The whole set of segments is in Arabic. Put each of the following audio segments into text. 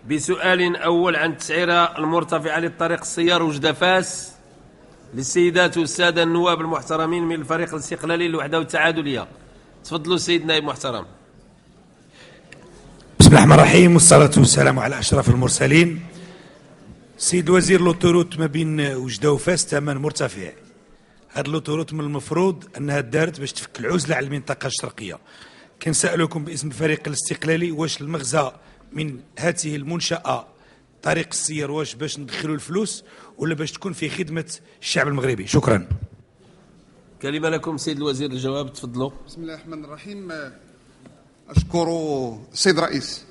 بسؤال أول عن التسعيرة المرتفعة للطريق السيار وجدة فاس للسيدات والسادة النواب المحترمين من الفريق الاستقلالي للوحدة والتعادلية. تفضلوا سيد نائب محترم. بسم الله الرحمن الرحيم، والصلاة والسلام على أشرف المرسلين. سيد الوزير، لوطوروت ما بين وجدة وفاس ثمن مرتفع. هاد لوطوروت من المفروض أنها دارت باش تفك العزلة على المنطقة الشرقية. كنسألكم باسم الفريق الاستقلالي واش المغزى من هذه المنشأة طريق السير واش باش ندخلوا الفلوس ولا باش تكون في خدمة الشعب المغربي؟ شكرا. كلمة لكم سيد الوزير الجواب، تفضلوا. بسم الله الرحمن الرحيم. أشكر السيد رئيس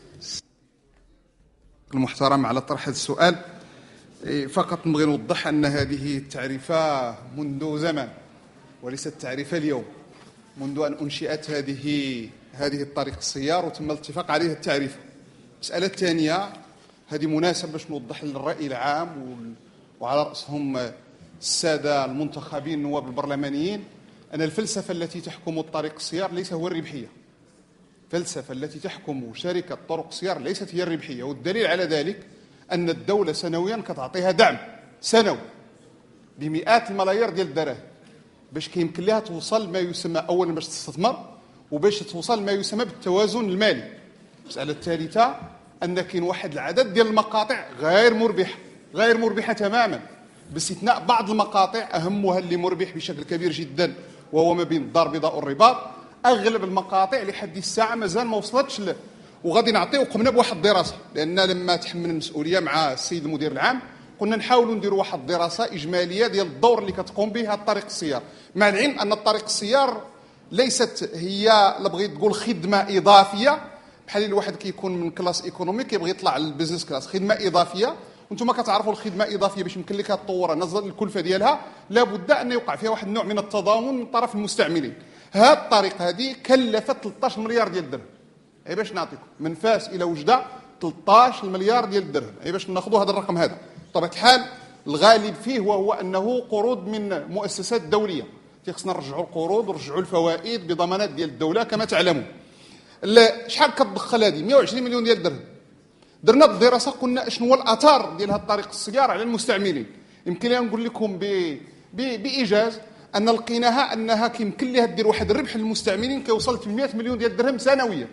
المحترم على طرح هذا السؤال. فقط نبغي نوضح أن هذه التعريفة منذ زمن وليست تعريفة اليوم، منذ أن أنشئت هذه الطريق السيار وتم الاتفاق عليها التعريفة. المسألة الثانية، هذه مناسبة باش نوضح للرأي العام وعلى رأسهم السادة المنتخبين النواب البرلمانيين أن الفلسفة التي تحكم الطريق السيار ليس هو الربحية. الفلسفة التي تحكم شركة طرق السيار ليست هي الربحية، والدليل على ذلك أن الدولة سنويا كتعطيها دعم سنوي بمئات الملايير ديال الدراهم باش كيمكن لها توصل ما يسمى أولا باش تستثمر وباش توصل ما يسمى بالتوازن المالي. المسألة الثالثة أن كاين واحد العدد ديال المقاطع غير مربحة تماما، باستثناء بعض المقاطع أهمها اللي مربح بشكل كبير جدا وهو ما بين الدار البيضاء والرباط. أغلب المقاطع لحد الساعة مازال ما وصلتش وغادي نعطيو قمنا بواحد الدراسة، لأن لما تحمل المسؤولية مع السيد المدير العام قلنا نحاولوا نديروا واحد الدراسة إجمالية ديال الدور اللي كتقوم به الطريق السيار، مع العلم أن الطريق السيار ليست هي لا بغيت تقول خدمة إضافية بحال الواحد كيكون من كلاس ايكونومي كيبغي يطلع للبيزنس كلاس، خدمة إضافية. وانتم كتعرفوا الخدمة الإضافية باش يمكن لك تطورها نظرا للكلفة ديالها لابد أن يوقع فيها واحد النوع من التضامن من طرف المستعملين. هذه الطريق هذه كلفت 13 مليار ديال الدرهم. اي باش نعطيكم من فاس الى وجده 13 مليار ديال الدرهم، اي باش ناخذوا هذا الرقم هذا. بطبيعه الحال الغالب فيه وهو انه قروض من مؤسسات دوليه، خصنا نرجعوا القروض ونرجعوا الفوائد بضمانات ديال الدوله كما تعلمون. شحال كتدخل هذه؟ 120 مليون ديال الدرهم. درنا الدراسه قلنا شنو هو الاثار ديال هذا الطريق السيار على المستعملين. يمكن لي نقول لكم بايجاز ان لقيناها انها كيمكن لها دير واحد الربح للمستعملين كيوصل 800 مليون ديال الدرهم سنويا.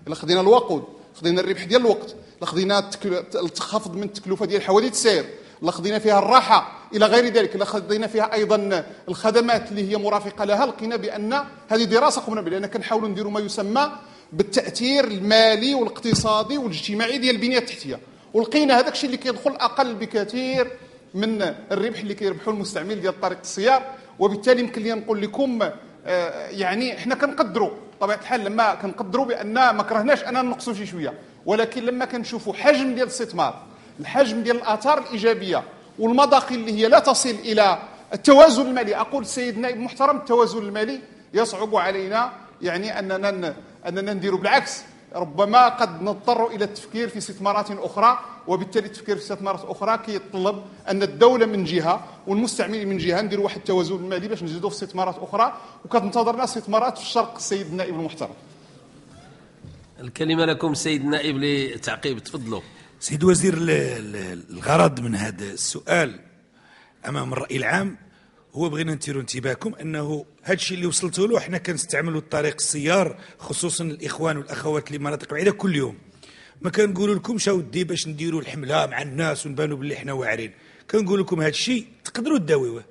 الا خدينا الوقود، خدينا الربح ديال الوقت، الا خدينا التخفض من التكلفه ديال حوادث السير، الا خدينا فيها الراحه الى غير ذلك، الا خدينا فيها ايضا الخدمات اللي هي مرافقه لها، لقينا بان هذه دراسه قمنا بها لان كنحاولوا نديروا ما يسمى بالتاثير المالي والاقتصادي والاجتماعي ديال البنيه التحتيه، ولقينا هذاك الشيء اللي كيدخل اقل بكثير من الربح اللي كيربحوا المستعمل ديال طريق السيار. وبالتالي يمكن لي نقول لكم يعني احنا كنقدروا بطبيعه الحال لما كنقدروا بان ما كرهناش اننا نقصوا شي شويه، ولكن لما كنشوفوا حجم ديال الاستثمار، الحجم ديال الاثار الايجابيه والمداخل اللي هي لا تصل الى التوازن المالي، اقول السيد النائب المحترم التوازن المالي يصعب علينا يعني اننا نديروا، بالعكس ربما قد نضطر الى التفكير في استثمارات اخرى، وبالتالي التفكير في استثمارات اخرى كيتطلب ان الدوله من جهه والمستعملين من جهه نديروا واحد التوازن المالي باش نجدوا في استثمارات اخرى، وكتنتظرنا استثمارات في الشرق. السيد النائب المحترم. الكلمه لكم سيد النائب لتعقيب، تفضلوا. سيد وزير، الغرض من هذا السؤال امام الراي العام هو بغينا نثيروا انتباهكم انه هذا الشيء اللي وصلتوا له احنا كنستعملوا الطريق السيار خصوصا الاخوان والاخوات اللي مناطق بعيده كل يوم. ما كنقولوا لكمش اودي باش نديروا الحمله مع الناس ونبانوا باللي احنا واعرين، كنقول لكم هذا الشيء تقدروا تداويوه،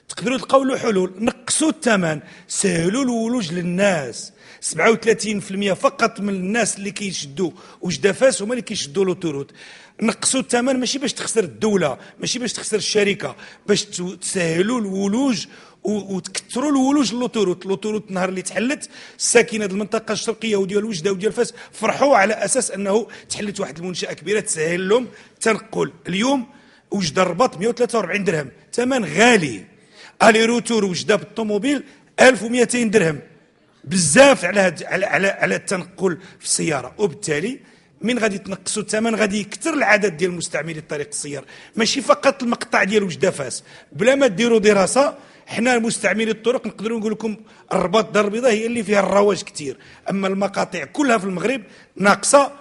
تقدروا تلقاو له حلول. نقصوا الثمن، سهلوا الولوج للناس. 37% فقط من الناس اللي كيشدوا وجده فاس هما اللي كيشدوا لوطوروت. نقصوا الثمن ماشي باش تخسر الدوله، ماشي باش تخسر الشركه، باش تسهلوا الولوج وتكثروا الولوج للوطوروت. لوطوروت النهار اللي تحلت الساكنه ديال المنطقه الشرقيه وديال وجده وديال فاس فرحوا على اساس انه تحلت واحد المنشاه كبيره تسهل لهم التنقل. اليوم وجده الرباط 143 درهم، ثمن غالي. الي روتور وجده بالطوموبيل 1200 درهم، بزاف على التنقل في السياره. وبالتالي من غادي تنقصوا الثمن غادي يكثر العدد ديال مستعملي الطريق السيار، ماشي فقط المقطع ديال وجده فاس. بلا ما ديروا دراسه، حنا مستعملي الطرق نقدروا نقول لكم الرباط دار البيضاء هي اللي فيها الرواج كثير، اما المقاطع كلها في المغرب ناقصه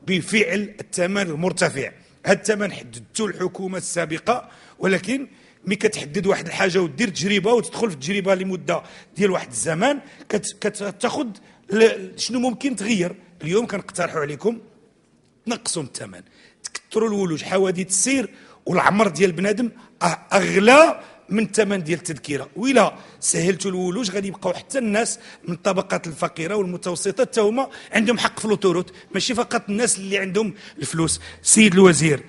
بفعل الثمن المرتفع. هذا الثمن حددته الحكومه السابقه، ولكن ملي كتحدد واحد الحاجه ودير تجربه وتدخل في التجربه لمده ديال واحد الزمان كتاخذ شنو ممكن تغير. اليوم كنقترحوا عليكم تنقصوا الثمن، تكثروا الولوج. حوادث السير والعمر ديال بنادم اغلى من الثمن ديال التذكره، وإلا سهلتوا الولوج غادي يبقاو حتى الناس من الطبقات الفقيره والمتوسطه حتى هما عندهم حق في لوطوروت، ماشي فقط الناس اللي عندهم الفلوس. سيد الوزير،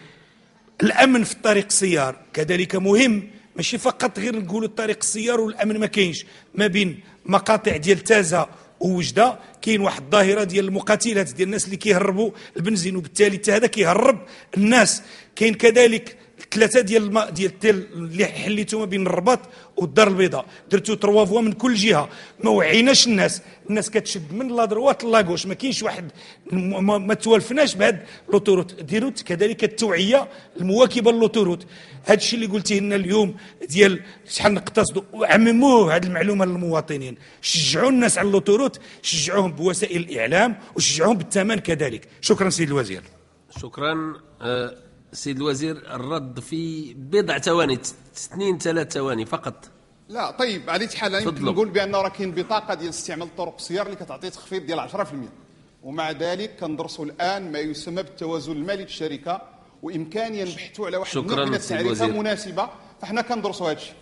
الامن في الطريق السيار كذلك مهم، ماشي فقط غير نقولوا الطريق السيار والامن ما كاينش. ما بين مقاطع ديال تازه ووجده كاين واحد الظاهره ديال المقاتلات ديال الناس اللي كيهربوا البنزين، وبالتالي حتى هذا كيهرب الناس. كاين كذلك ثلاثه ديال التيل اللي حليتو ما بين الرباط والدار البيضاء، درتو 3 فوا من كل جهه، ما وعيناش الناس كتشد من لا دروات لا غوش، ما كاينش واحد ما توالفناش بهاد لوطوروت. ديروا كذلك التوعيه المواكبه للوطوروت. هذا الشيء اللي قلتيه لنا اليوم ديال شحال نقتصدوا، وعمموه هذه المعلومه للمواطنين. شجعوا الناس على اللوطوروت، شجعوهم بوسائل الاعلام وشجعوهم بالثمن كذلك. شكرا سيد الوزير. شكرا سيد الوزير. الرد في بضع ثواني، 3 ثواني فقط. لا طيب، على حال انا يمكن نقول بان راه كاين بطاقه ديال استعمال الطرق السيار اللي كتعطي تخفيض ديال 10%، ومع ذلك كندرسوا الان ما يسمى بالتوازن المالي للشركه، وامكانيه نبحثوا على واحد النوع من التعريفه مناسبه، فاحنا كندرسوا هذا الشيء.